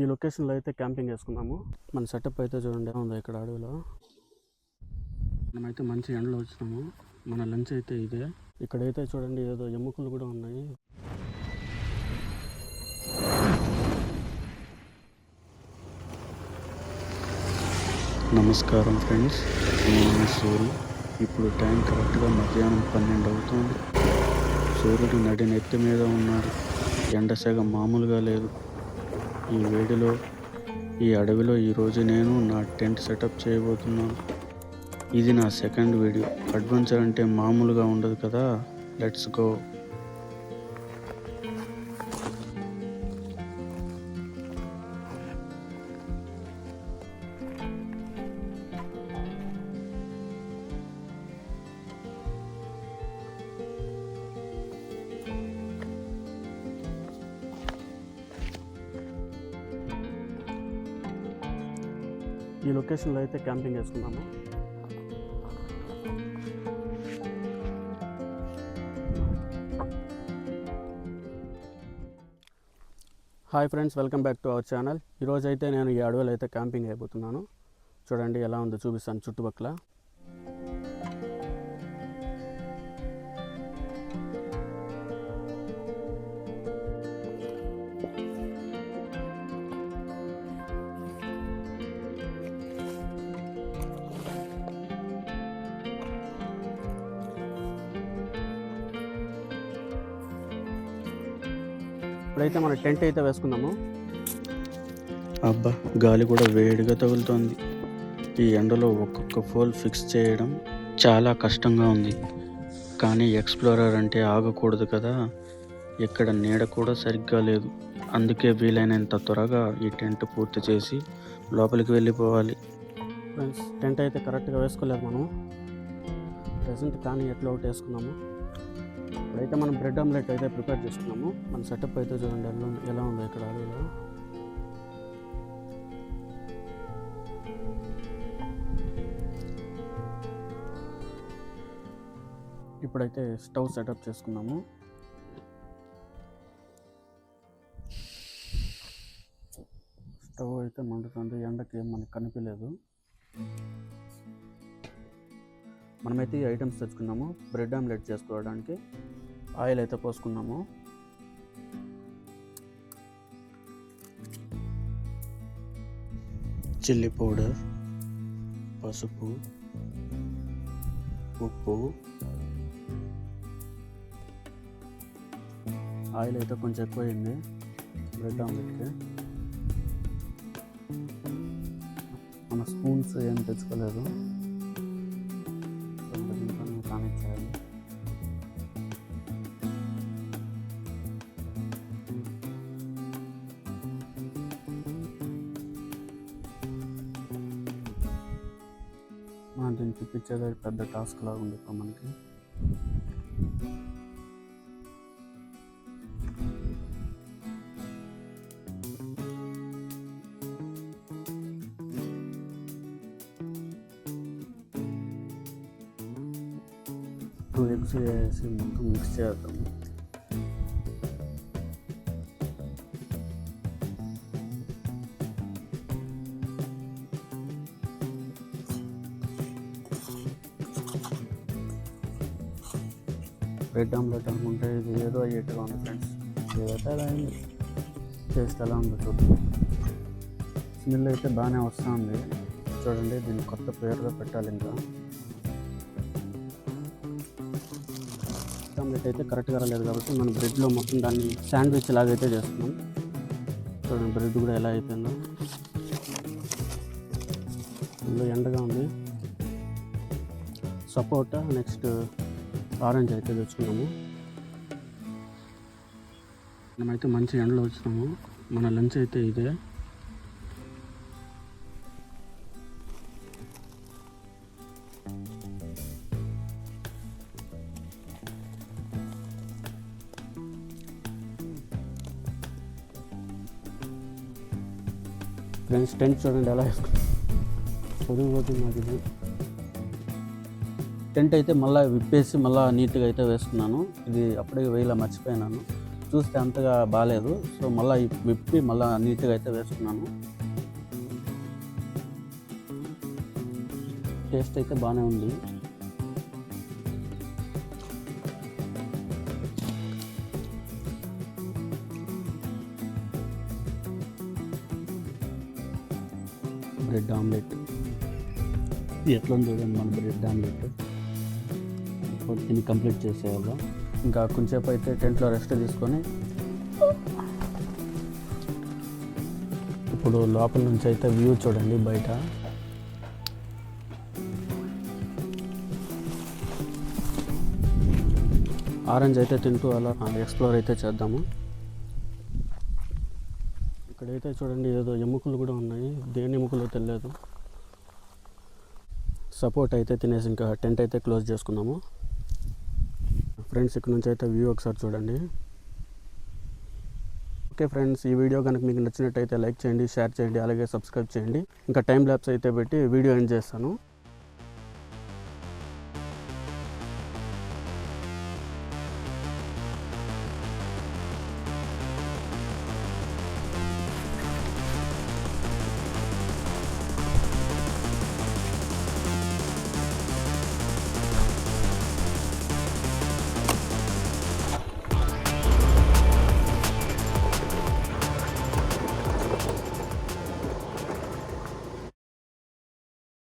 ఈ లొకేషన్లో అయితే క్యాంపింగ్ వేసుకున్నాము. మన సెటప్ అయితే చూడండి ఉంది ఇక్కడ అడవిలో. మనమైతే మంచి ఎండలో వచ్చినాము. మన లంచ్ అయితే ఇదే. ఇక్కడైతే చూడండి ఏదో ఎముకలు కూడా ఉన్నాయి. నమస్కారం ఫ్రెండ్స్, నేను సూర్య. ఇప్పుడు టైం కరెక్ట్గా మధ్యాహ్నం 12 అవుతుంది. సూర్యుడు నెత్తి మీద ఉన్నాడు. ఎండ సెగ మామూలుగా లేదు. ఈ వేడిలో ఈ అడవిలో ఈరోజు నేను నా టెంట్ సెటప్ చేయబోతున్నాను. ఇది నా సెకండ్ వీడియో. అడ్వెంచర్ అంటే మామూలుగా ఉండదు కదా. Let's go. ఈ లొకేషన్లో అయితే క్యాంపింగ్ వేసుకున్నాము. Hi friends, welcome back to our channel. ఈరోజు అయితే నేను ఈ అడవిలో అయితే క్యాంపింగ్ అయిపోతున్నాను. చూడండి ఎలా ఉందో చూపిస్తాను చుట్టుపక్కల. ఇప్పుడైతే మన టెంట్ అయితే వేసుకున్నాము. అబ్బా, గాలి కూడా వేడిగా తగులుతోంది. ఈ ఎండలో ఒక్కొక్క పోల్ ఫిక్స్ చేయడం చాలా కష్టంగా ఉంది. కానీ ఎక్స్ప్లోరర్ అంటే ఆగకూడదు కదా. ఇక్కడ నీడ కూడా సరిగ్గా లేదు. అందుకే వీలైనంత త్వరగా ఈ టెంట్ పూర్తి చేసి లోపలికి వెళ్ళిపోవాలి. ఫ్రెండ్స్, టెంట్ అయితే కరెక్ట్గా వేసుకోలేదు మనం ప్రజెంట్, కానీ ఎట్లా ఒకటి వేసుకున్నాము. ఇప్పుడైతే మనం బ్రెడ్ ఆమ్లెట్ అయితే ప్రిపేర్ చేసుకున్నాము. మన సెటప్ అయితే చూడండి ఎలా ఉందో ఇక్కడ అడవిలో. ఇప్పుడైతే స్టవ్ సెటప్ చేసుకున్నాము. స్టవ్ అయితే మండుతుంది. ఎండకి మనకు కనిపించలేదు. మనమైతే ఈ ఐటమ్స్ తెచ్చుకున్నాము బ్రెడ్ ఆమ్లెట్ చేసుకోవడానికి. ఆయిల్ అయితే పోసుకున్నాము. చిల్లీ పౌడర్, పసుపు, ఉప్పు. ఆయిల్ అయితే కొంచెం ఎక్కువైంది బ్రెడ్ ఆమ్లెట్కి. మన స్పూన్స్ ఏం తెచ్చుకోలేదు. కానిచ్చాలి. మనం దీన్ని తిప్పించేది పెద్ద టాస్క్ లాగా ఉంది ఇప్పుడు మనకి. టూ ఎగ్స్ వేసి మొత్తం మిక్స్ చేద్దాం. బ్రెడ్ ఆమ్లెట్ అనుకుంటే ఇది ఏదో అయ్యేట్టుగా ఉంది ఫ్రెండ్స్. ఏదైతే అలా అయింది. టేస్ట్ ఎలా ఉందో చూద్దాం. స్మెల్ అయితే బాగానే వస్తుంది. చూడండి, దీన్ని కొత్త పేరుగా పెట్టాలి. ఇంకా ఆమ్లెట్ అయితే కరెక్ట్గా రాలేదు కాబట్టి మనం బ్రెడ్లో మొత్తం దాన్ని శాండ్విచ్ లాగైతే చేస్తున్నాం. చూడండి బ్రెడ్ కూడా ఎలా అయిపోయిందో. ఇందులో ఎండగా ఉంది. సపోటా నెక్స్ట్ ఆరెంజ్ అయితే తెచ్చుకున్నాము. మనమైతే మంచి ఎండలో వచ్చినాము. మన లంచ్ అయితే ఇదే. ఫ్రెండ్స్, టెంట్ చూడండి ఎలా వేసుకున్నాం. పొదిగిపోతుంది నాకు ఇది. టెంట్ అయితే మళ్ళీ విప్పేసి మళ్ళీ నీట్గా అయితే వేసుకున్నాను. ఇది అప్పుడే వేలా మర్చిపోయినాను. చూస్తే అంతగా బాగాలేదు. సో మళ్ళీ విప్పి మళ్ళీ నీట్గా అయితే వేసుకున్నాను. టేస్ట్ అయితే బాగానే ఉంది. బ్రెడ్ ఆమ్లెట్ ఎట్లా ఉంది చూడండి మన బ్రెడ్ ఆమ్లెట్. ఇప్పుడు దీన్ని కంప్లీట్ చేసేయాలి. ఇంకా కొంచెంసేపు అయితే టెంట్లో రెస్ట్ తీసుకొని ఇప్పుడు లోపల నుంచి అయితే వ్యూ చూడండి. బయట ఆరెంజ్ అయితే తింటూ అలా ఎక్స్ప్లోర్ అయితే చేద్దాము. ఇక్కడైతే చూడండి ఏదో ఎముకలు కూడా ఉన్నాయి. దేని ఎముకలో తెలియదు. సపోర్ట్ అయితే తినేసి ఇంకా టెంట్ అయితే క్లోజ్ చేసుకున్నాము. ఫ్రెండ్స్ ఇక్కడ నుంచి అయితే వ్యూ ఒకసారి చూడండి. ఓకే ఫ్రెండ్స్, ఈ వీడియో కనుక మీకు నచ్చినట్టయితే లైక్ చేయండి, షేర్ చేయండి, అలాగే సబ్స్క్రైబ్ చేయండి. ఇంకా టైం ల్యాప్స్ అయితే పెట్టి వీడియో ఎండ్ చేస్తాను.